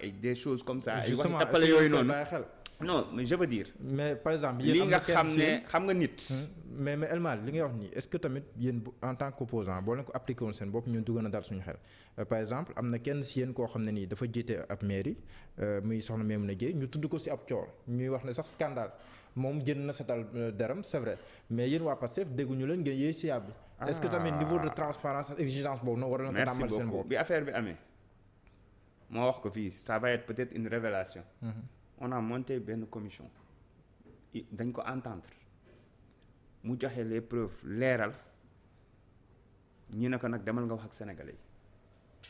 et des choses comme ça. ay justement waxi tappale yooyu noonu xel. non mais je veux dire. mais par exemple li nga xam nga nit. mais El Malick li ngay wax nii est-ce que tamit yéen en tant qu'opposant boo leen ko appliqué woon seen bopp ñun dugg na dal suñu xel par exemple am na kenn si yéen koo xam ne nii dafa jiite ab mairie muy soxna Maimouna Dièye ñu tudd ko si ab coor ñuy wax ne sax scandale moom jënd na setal deram c'est vrai mais yéen waa Pastef dégguñu leen ngeen yéey si yàb bi. est-ce que tamit niveau de transparence ak exigence boobu noonu war na ko dàmmal seen bopp. bi affaire bi amee moo wax ko fii ça va être peut-être une révélation. On a monté benn commission dañ ko entendre mu joxe les preuves leeral ñu ne ko nag demal nga wax ak sénégalais yi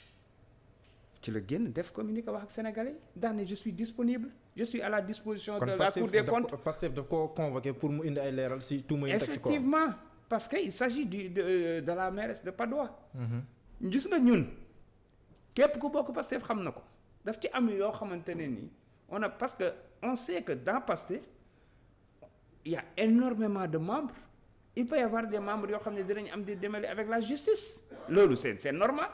ci la génn def communiqué wax ak sénégalais yi daane je suis disponible je suis à la disposition de la Cour des comptes. Pastef daf ko convoqué pour mu indi ay leeral si tout muy teg ci kaw. effectivement parce que il s'agit de la mairesse de Patte d'Oie. gis nga ñun képp ku bokk Pastef xam na ko daf ci am yoo xamante ne nii. parce que on sait que dans Pastef il y a énormément de membres il peut y avoir des membres yoo xam ne dinañ am des démêlés avec la justice loolu c'est normal.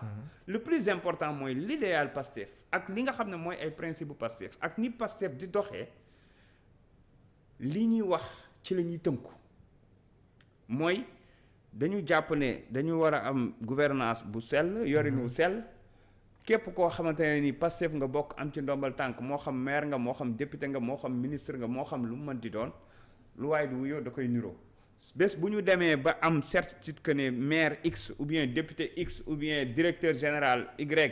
Le plus important mooy l'idéal Pastef ak li nga xam ne mooy ay principe bu Pastef ak ni Pastef di doxee li ñuy wax ci la ñuy tënku mooy dañu jàpp ne dañu war a am gouvernance bu sell yorin wu sell. képp koo xamante ne ni Pastef nga bokk am ci ndombal tànk moo xam maire nga moo xam député nga moo xam ministre nga moo xam lu mu mën di doon lu waaye di wuyoo da koy niroo bés bu ñu demee ba am certitude que ne maire X ou bien député X ou bien directeur général Y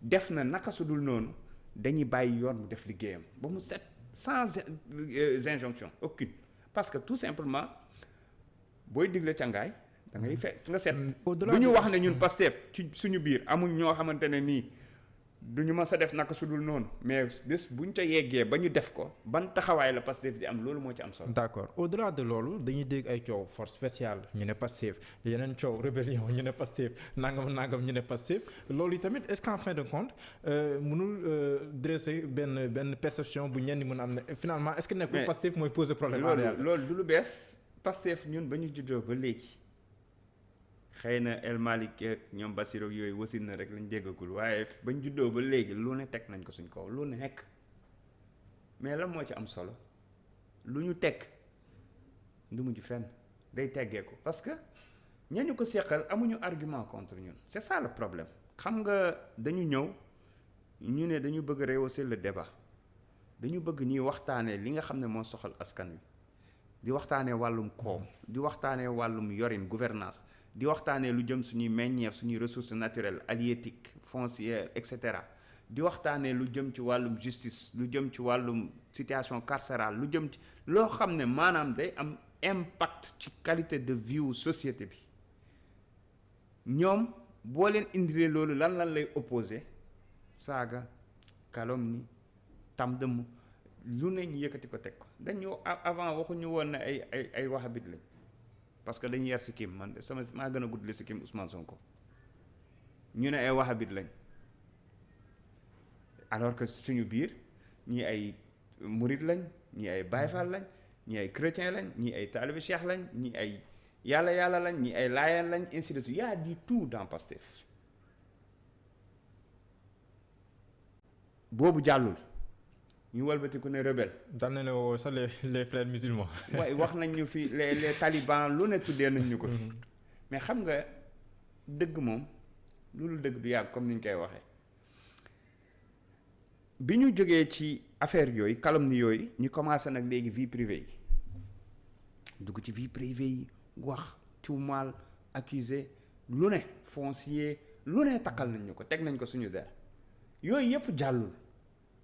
def na naka su dul noonu dañuy bàyyi yoon mu def liggéeyam ba mu set sans injonction aucune parce que tout simplement booy digle cangaay da ngay fekk nga seet bu ñu wax ne ñun Pastef ci suñu biir amuñ ñoo xamante ne nii du ñu mës a def naka su dul noonu mais bés buñ ca yeggee ba ñu def ko ban taxawaay la Pastef di am loolu moo ci am solo. d'accord au-delà de loolu dañuy dégg ay coow force spéciale ñu ne Pastef yeneen coow rébellion ñu ne Pastef nangam ñu ne Pastef loolu tamit est-ce qu'en fin de compte mënul dresser benn perception bu ñenn mën a am ne finalement est-ce que nekkul Pastef mooy poser problème. loolu du lu bees Pastef ñun ba ñu juddoo ba léegi. xëy na El Malick ñoom Bassirou yooyu wasin na rek lañ déggagul waaye bañ juddoo ba léegi lu ne teg nañ ko suñ kaw lu nekk mais lan moo ci am solo lu ñu teg du mujj fenn day teggee ko parce que ñañu ko seqal amuñu argument contre ñun c'est ça le problème. xam nga dañu ñëw ñu ne dañu bëgg rehausser le débat dañu bëgg ñuy waxtaanee li nga xam ne moo soxal askan wi di waxtaanee wàllum koom di waxtaanee wàllum yorin gouvernance di waxtaanee lu jëm suñuy meññeef suñuy ressources naturelles halieutiques foncières et cetera di waxtaanee lu jëm ci wàllum justice lu jëm ci wàllum situation carcérale lu jëm ci loo xam ne maanaam day am impact ci qualité de vie wu société bi ñoom boo leen indilee loolu lan lay opposé saaga calomnie tam dëmm lu ne ñu yëkkati ko teg ko dañu avant waxuñu woon ne ay wahhabite lañ parce que dañu yar sikkim man maa gën a guddle sikkim Ousmane Sonko ñu ne ay wahhabite lañ alors que suñu biir ñii ay murid lañ ñii ay Baye Fall lañ ñii ay chrétien lañ ñii ay taalibe Cheikh lañ ñii ay yàlla lañ ñii ay laayeen lañ ainsi de suite y a du tout dans Pastef boobu jàllul ñu walbatiku ne rebelle. daan na ne woo sax les frères musulmans. waaye wax nañ ñu fi les talibans lu ne tuddee nañ ñu ko fi. mais xam nga dëgg moom loolu dëgg du yàgg comme ni ñu koy waxee. bi ñu jógee ci affaire yooyu calomnie yooyu ñu commencé nag léegi vie privée yi dugg ci vie privée yi wax tuumaal accusé lu ne foncier lu ne takkal nañ ñu ko teg nañ ko suñu der yooyu yëpp jàllul.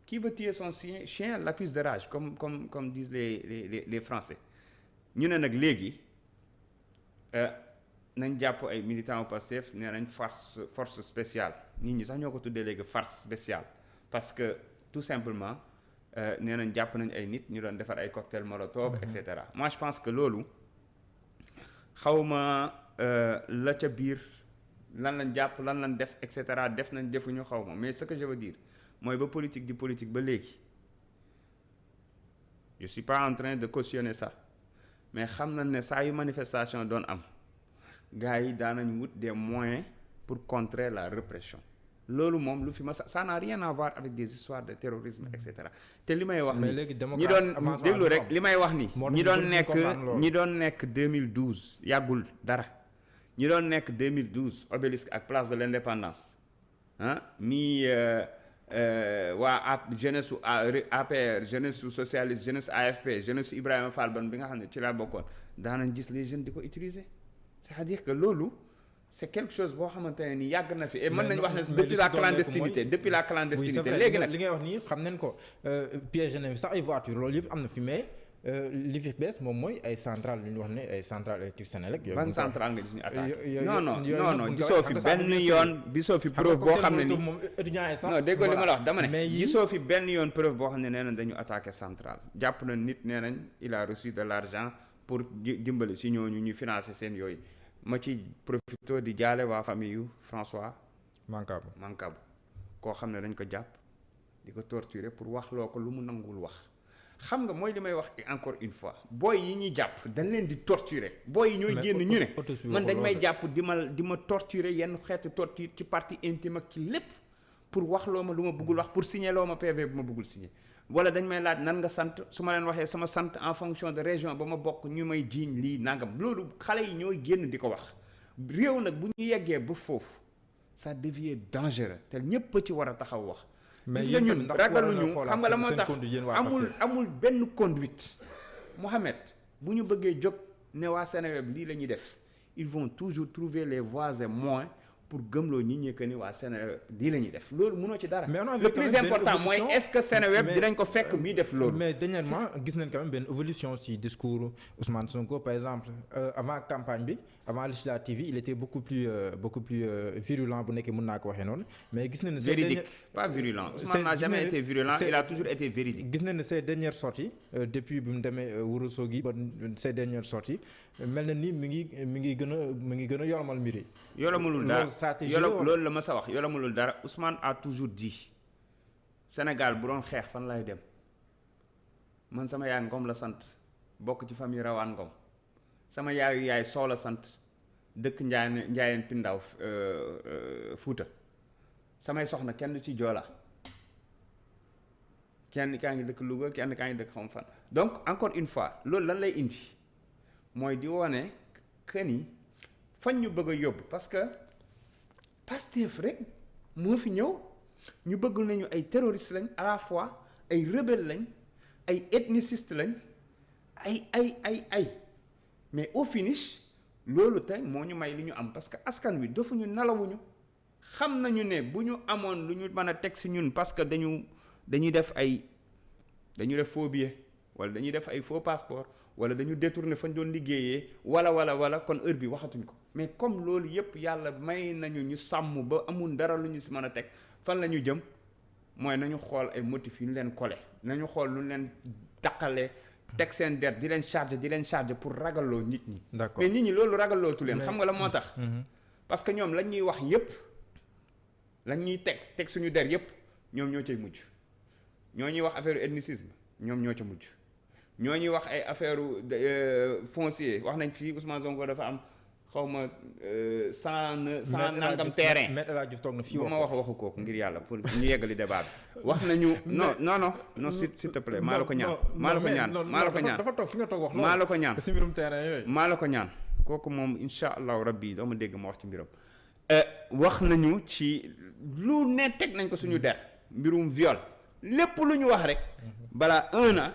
Qui veut tuer son chien l'accuse de rage comme disent les Français ñu ne nag léegi nañ jàpp ay militants au Pastef nee nañ force spéciale nit ñi sax ñoo ko tuddee léegi farce spéciale parce que tout simplement nee nañ jàpp nañ ay nit ñu doon defar ay cocktail molotov et cetera. Moi je pense que loolu xawma la ca biir lan lañ jàpp lan lañ def et cetera def nañ defuñu xawma mais ce que je veux dire mooy ba politique di politique ba léegi je suis pas en train de cautionner ça mais xam nañ ne saa yu manifestation doon am gars yi daanañ wut des moyens pour contrer la répression loolu moom lu fi ma ça n'a rien à voir avec des histoires de terrorisme et cetera te li may wax mais ni léegi ñi démocratie doon déglu rek li may wax ni moo ñi tax doon ñu nekk comprendre loolu. ñi doon nekk 2012 yàggul dara ñi doon nekk 2012 obélisque ak place de l'indépendance ah waa jeunesse su APR jeunesse su socialiste jeunesse AFP jeunesse su Ibrahima Fall Ban bi nga xam ne ci laa bokkoon daanañ gis les jeunes di ko utiliser c'est-à-dire que loolu c'est quelque chose boo xamante ne ni yàgg na fi et mën nañu wax ne depuis la clandestinité depuis la clandestinité léegi nag li ngay wax nii xam nañ ko piège na fi sax ay voiture loolu yëpp am na fi mais li fi bees moom mooy ay centrale lu ñu wax ne ay centrale électrique Senelec yooyu ban centrale nga gis ñu attaqué non non gisoo fi benn yoon gisoo fi preuve boo xam ne ni non déggoo li ma la wax dama ne gisoo fi benn yoon preuve boo xam ne nee nañ dañu attaqué centrale jàpp na nit nee nañ il a reçu de l'argent pour dimbali si ñooñu ñu financer seen yooyu ma ci profito di jaale waa famille yu François Mancabou koo xam ne dañ ko jàpp di ko torturer pour wax loo ko lu mu nangul wax xam nga mooy li may wax encore une fois booy yi ñuy jàpp dañ leen di torturer booy yi ñooy génn ñu ne man dañ may jàpp di ma torturer yenn xeetu torture ci partie intime ak ci lépp pour wax loo ma lu ma bëggul wax pour signer loo ma PV bu ma bëggul signer wala dañ may laaj nan nga sant su ma leen waxee sama sant en fonction de région ba ma bokk ñu may jiiñ lii nangam loolu xale yi ñooy génn di ko wax réew nag bu ñu yeggee ba foofu ça devient dangereux te ñépp a ci war a taxaw wax gis nga ñun ragaluñu xam nga la moo tax amul benn conduite Mohamed bu ñu bëggee jóg ne waa Seneweb lii la ñuy def ils vont toujours trouver les voies et moyens pour gëmloo nit ñi que ni waa Seneweb lii la ñuy def loolu mënoo ci dara le plus important mooy est-ce que Seneweb dinañ ko fekk muy def loolu mais dernièrement gis nañ quand même benn évolution ci discours Ousmane Sonko par exemple avant campagne bi avant législative yi il était beaucoup plus virulent bu nekkee mën naa ko waxee noonu mais gis nañ ne véridique pas virulent Ousmane n'a jamais été virulent il a toujours été véridique gis nañ ne ces dernières sorties depuis bi mu demee Ourossogui ba ces dernières sorties mel na ni mi ngi gën a yolomal mbir yi yolomalul dara loolu la ma sa wax yolomalul dara Ousmane a toujours dit Sénégal bu doon xeex fan lay dem man sama yaay Ngom la sant bokk ci famille Rawaan Ngom sama yaay Sow la sant dëkk Njaayeen Pindaw Fuuta samay soxna kenn ci Joola kenn kaa ngi dëkk Louga kenn kaa ngi dëkk xam fan donc encore une fois loolu lan lay indi mooy di wone que ni fañ ñu bëgg a yóbbu parce que Pastef rek moo fi ñëw ñu bëgg nañu ay terroristes lañ à la fois ay rebelles lañ ay ethnicistes lañ ay mais au finish loolu tey moo ñu may li ñu am parce que askan wi defuñu nalawuñu xam nañu ne bu ñu amoon lu ñu mën a teg si ñun parce que dañuy def faux billet wala dañuy def ay faux passeport wala dañu détourner fañ doon liggéeyee wala kon heure bi waxatuñ ko mais comme loolu yépp yàlla may nañu ñu sàmm ba amul dara lu ñu si mën a teg fan la ñu jëm mooy nañu xool ay motifs yu ñu leen collé nañu xool lu ñu leen taqalee teg seen der di leen charger pour ragalloo nit ñi. d'accord mais nit ñi loolu ragallootu leen. xam nga la moo tax. parce que ñoom lañ ñuy wax yépp lañ ñuy teg suñu der yépp ñoom ñoo cay mujj ñoo ñuy wax affaire ethnicisme ñoom ñoo ca mujj. ñoo ñuy wax ay affaire foncier wax nañ fii Ousmane Sonko dafa am xawma 100 nangam terrain bu ma waxu kooku ngir yàlla pour ñu yeggali débat bi wax nañu non s'il te plaît maa la ko ñaan kooku moom insha allahu rabbi doo ma dégg ma wax ci mbiram wax nañu ci lu ne teg nañ ko suñu der mbirum viol lépp lu ñu wax rek balaa 1 an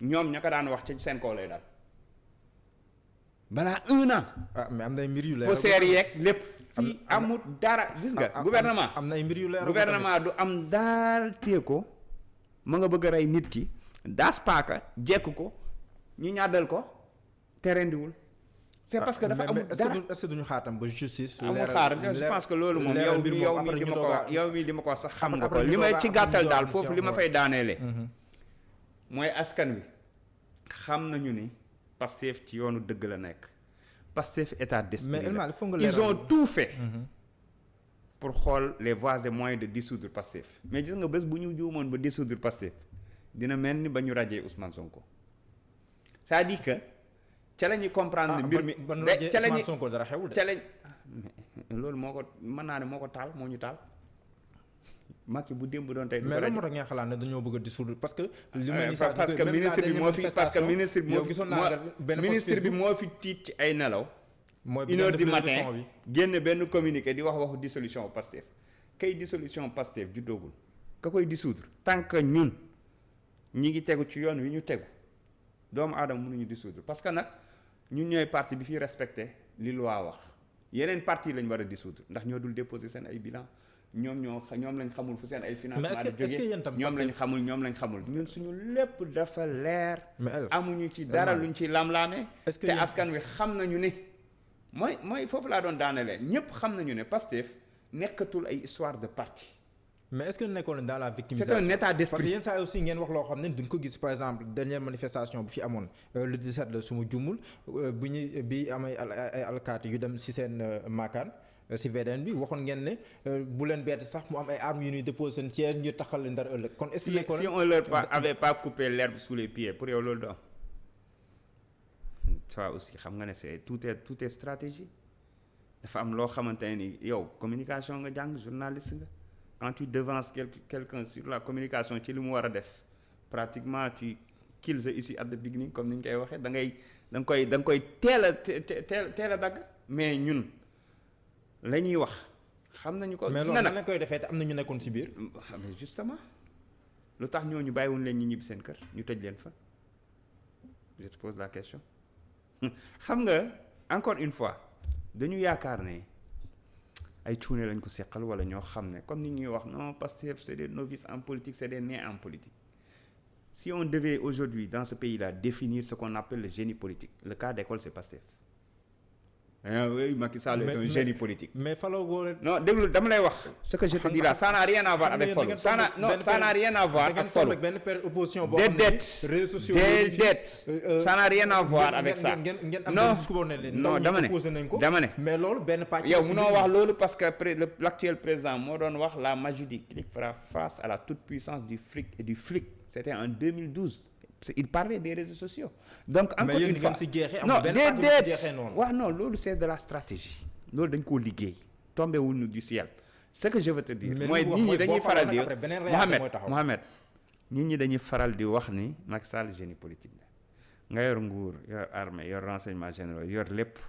ñoom ña ko daan wax ci seen kaw lay daal balaa 1 an. mais am na ay mbir yu leer. faussaires yeeg lépp. fii amul dara gis nga. gouvernement am na ay mbir yu leer. gouvernement du am daal téye ko ma nga bëgg a rey nit ki daas paaka jekk ko ñu ñàddal ko te rendiwul. c'est parce que dafa amul dara est-ce que duñu xaatam ba justice. amul xaar je pense que loolu moom yow mii di ma ko wax sax xam nga ko li may ci gàttal daal foofu li ma fay daaneele. mooy askan wi xam nañu ni Pastef ci yoonu dëgg la nekk Pastef état d'esprit la ils ont tout fait pour xool les voies et moyens de dissoudre Pastef mais gis nga bés bu ñu juumoon ba dissoudre Pastef dina mel ni ba ñu rajee Ousmane Sonko c'est-à-dire que ca la ñuy comprendre mbir mi ca la ñuy Sonko dara xewul de ca lañ loolu moo ko mën naa ne moo ko taal moo ñu taal Macky bu démb doon tey. mais lan moo tax ngeen xalaat ne dañoo bëgg a dissoudre parce que. li mel ni parce que ministre bi moo fi ministre bi moo fi tiit ci ay nelaw. mooy 1h du matin génn benn communiqué di waxu dissolution Pastef kay dissolution Pastef juddoogul ka koy dissoudre tant que ñun ñi ngi tegu ci yoon wi ñu tegu doomu aadama mënuñu dissoudre parce que nag ñun ñooy parti bi fi respecté li loi wax yeneen parti lañ war a dissoudre ndax ñoo dul déposer seen ay bilan ñoom lañ xamul fu seen ay financement di jógee ñoom lañ xamul ñun suñu lépp dafa leer amuñu ci dara luñ ci lamlaame te askan wi xam nañu ne mooy foofu laa doon daanelee ñëpp xam nañu ne Pastef nekkatul ay histoire de parti. mais est-ce que nekkoon dans la victimisation c'est un état d'esprit. parce que yenn saa aussi ngeen wax loo xam ne duñ ko gis par exemple dernière manifestation bu fi amoon le 17 la su ma juumul bi amay ay alkaati yu dem si seen maakaan si VDN bi waxoon ngeen ne bu leen bett sax mu am ay armes yu ñuy déposé seen siège ñu taxal leen dara ëllëg. kon est-ce que nekkoon si on leur avait pas coupé l'herbe sous les pieds pour yow loolu do am ça aussi xam nga ne c'est tout est stratégie dafa am loo xamante ne ni yow communication nga jàng journaliste nga quand tu devances quelqu'un sur la communication ci li mu war a def pratiquement tu kills the issue at the beginning comme ni ñu koy waxee da nga koy teel a dagg mais ñun la ñuy wax xam nañu ko. mais loolu nan la koy defee te am na ñu nekkoon ci biir. mais justement lu tax ñooñu bàyyiwuñ leen ñu ñibbi seen kër ñu tëj leen fa je te pose la question. xam nga encore une fois dañu yaakaar ne ay cuune lañ ko seqal wala ñoo xam ne comme ni ñuy wax non Pastef c'est des novices en politique c'est des nés en politique si on devait aujourd'hui dans ce pays-là définir ce qu'on appelle le génie politique le cas d'école c'est Pastef oui Macky Sall est un génie politique. mais faloo non déglu dama lay wax. ce que je te dis là ça n'a rien à voir avec Fallou ça n'a rien à voir ak Fallou. déedéet ça n'a rien à voir avec ça. non dama ne. mais loolu benn pàcc. yow munoo wax loolu parce que l'actuel président moo doon wax la magie du clic fera face à la toute puissance du fric et du flic c'était en 2012. il parlait des réseaux sociaux. donc encore une fois non déedéet waaw non loolu c'est de la stratégie. loolu dañ koo liggéey tombé wuñu du ciel. ce que je veux te dire mooy nit ñi dañuy faral di Mohamed nit ñi dañuy faral di wax ni Macky Sall génie politique la nga yor nguur yor armée yor renseignement généraux yor lépp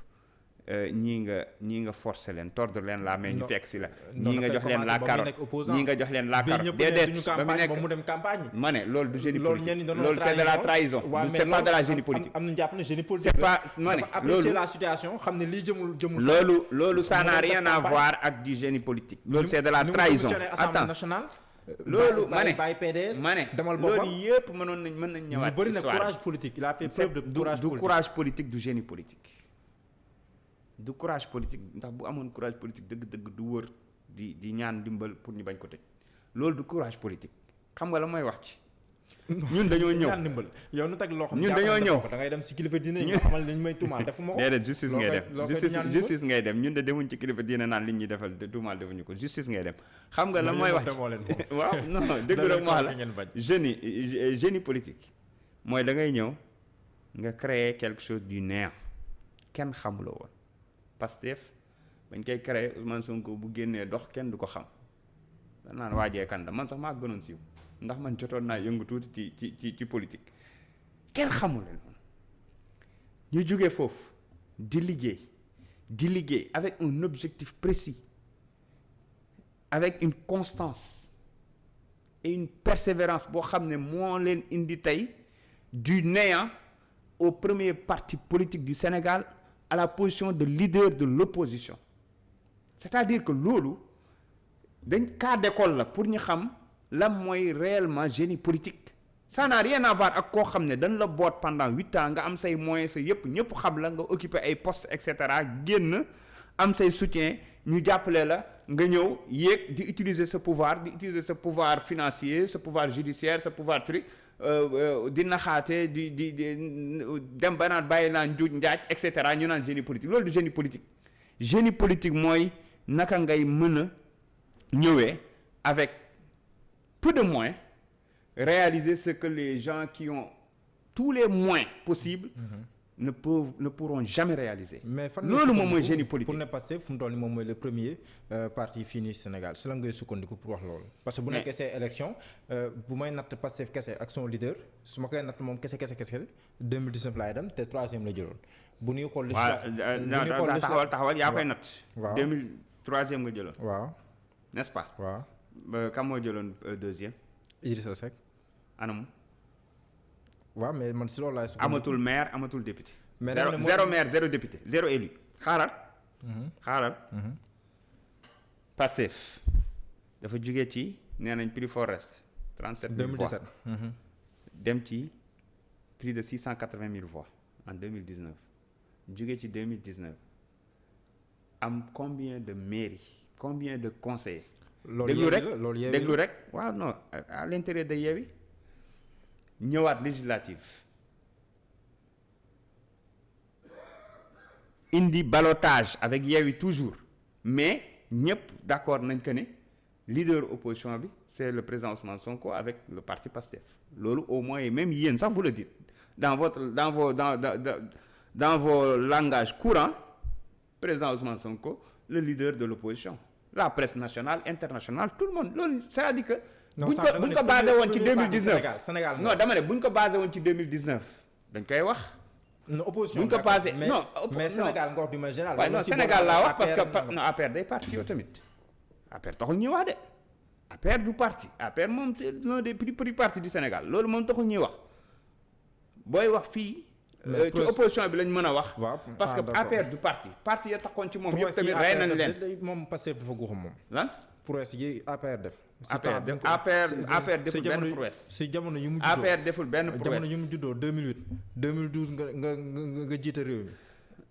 ñii nga forcer leen tordre leen la main ñu fekk si la ñii nga jox leen la carotte ñii nga jox leen la carotte déedéet ba mu nekk mu dem campagne ma ne loolu du génie politique loolu c'est de la trahison c'est pas de la génie politique am na jàpp ne génie politique c'est pas ma ne loolu la situation xam ne lii jëmul loolu ça n'a rien à voir ak du génie politique loolu c'est de la trahison attends loolu ma ne loolu yëpp mën nañ ñëwaat bëri na courage politique il a fait preuve de courage politique du génie politique du courage politique ndax bu amoon courage politique dëgg-dëgg du wër di ñaan dimbal pour ñu bañ ko tëj loolu du courage politique xam nga la mooy wax ci. ñun dañoo ñëw ñaan dimbal yow nu teg loo xam ñun dañoo ñëw da ngay dem ci kilifa diine ñu xamal li ñu may tuumaal defuma ko. déedéet justice ngay dem ñun de demuñ ci kilifa diine naan li ñuy defal tuumaal defuñu ko justice ngay dem. xam nga la mooy wax ci waaw non dégg rek ma wax la génie politique mooy da ngay ñëw nga créer quelque chose du néant kenn xamuloo woon. Pastef bañ koy créé Ousmane Sonko bu génnee dox kenn du ko xam da naan waajee kan la man sax maa gënoon siiw ndax man jotoon naa yëngu tuuti ci politique kenn xamul leen ñu jógee foofu di liggéey avec un objectif précis avec une constance et une persévérance boo xam ne moo leen indi tey du néant au premier parti politique du Sénégal à la position de leader de l'opposition c'est-à-dire que loolu dañ cas d'école la pour ñu xam lan mooy réellement génie politique ça n'a rien à voir ak koo xam ne dañ la boot pendant 8 ans nga am say moyens sa yëpp ñëpp xam la nga occuper ay postes et cetera génn am say soutien ñu jàppale la nga ñëw yéeg di utiliser ce pouvoir financier ce pouvoir judiciaire ce pouvoir truc di naxaate di dem ba naan bàyyi naan njuuj njaaj et cetera ñu naan génie politique loolu du génie politique mooy naka ngay mën a ñëwee avec peu de moyens réaliser ce que les gens qui ont tous les moyens possibles ne pourront jamais réaliser. mais fan loolu moom mooy génie politique. pour ne Pastef fu mu toll nii moom mooy le premier parti fii nii Sénégal si la ngay sukkandiku pour wax loolu. parce que bu nekkee see élection bu may natt Pastef kese ak son leader su ma koy natt moom kese 2019 laay dem te 3e la jëloon. bu ñuy xool taxawal yaa koy natt. waaw 3e nga jëloon. waaw n'est-ce pas. waaw kam moo jëloon 2e. Idrissa Seck. anam. waaw mais man si loolu laay amatul maire amatul député. mais zéro maire 0 député 0 élu. xaaral. Pastef dafa jugee ci nee nañ plus fort reste. 37 000 voix 2017. dem ci plus de 680 000 voix en 2019 jugee ci 2019 am combien de mairies combien de conseillers. déglu rek waaw non à l'intérieur de Yewwi ñëwaat législative indi ballottage avec Yewwi toujours mais ñëpp d'accord nañ que ne leader opposition bi c'est le président Ousmane Sonko avec le parti Pastef loolu au moins même yéen sax vous le dites dans vos langages courants président Ousmane Sonko le leader de l'opposition la presse nationale internationale tout le monde loolu c'est-à-dire que buñ ko basé woon ci 2019 Sénégal non dama ne buñ ko basé woon ci 2019 dañ koy wax. non opposition buñ ko basé non mais Sénégal nga wax du ma général. waaye non Sénégal laa wax parce que non APR day parti yow tamit APR taxul ñuy wax de APR du parti APR moom c'est l'un des plus petits partis du Sénégal loolu moom taxul ñuy wax booy wax fii. ci opposition bi lañ mën a wax. parce que APR du parti ya taxoon ci moom yëpp tamit rey nañ leen. moom Pastef dafa guuxam moom. lan prouesse yi APR def. APR deful benn prouesse. si jamono yu mu juddoo APR deful benn prouesse jamono yu mu juddoo 2008 2012 nga jiite réew mi.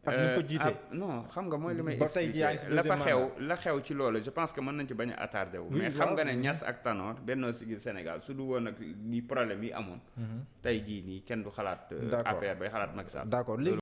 ak ni ko jiite non xam nga mooy li may ba tey jii yaa ngi si deuxième mandat la xew ci loolu je pense que mën nañ ci bañ a attardé wu. mais xam nga ne Niass ak Tanor Benno Siggil Sénégal su du woon ak ni problème yi amoon. tey jii nii kenn du xalaat. APR bay xalaat Macky Sall. d'accord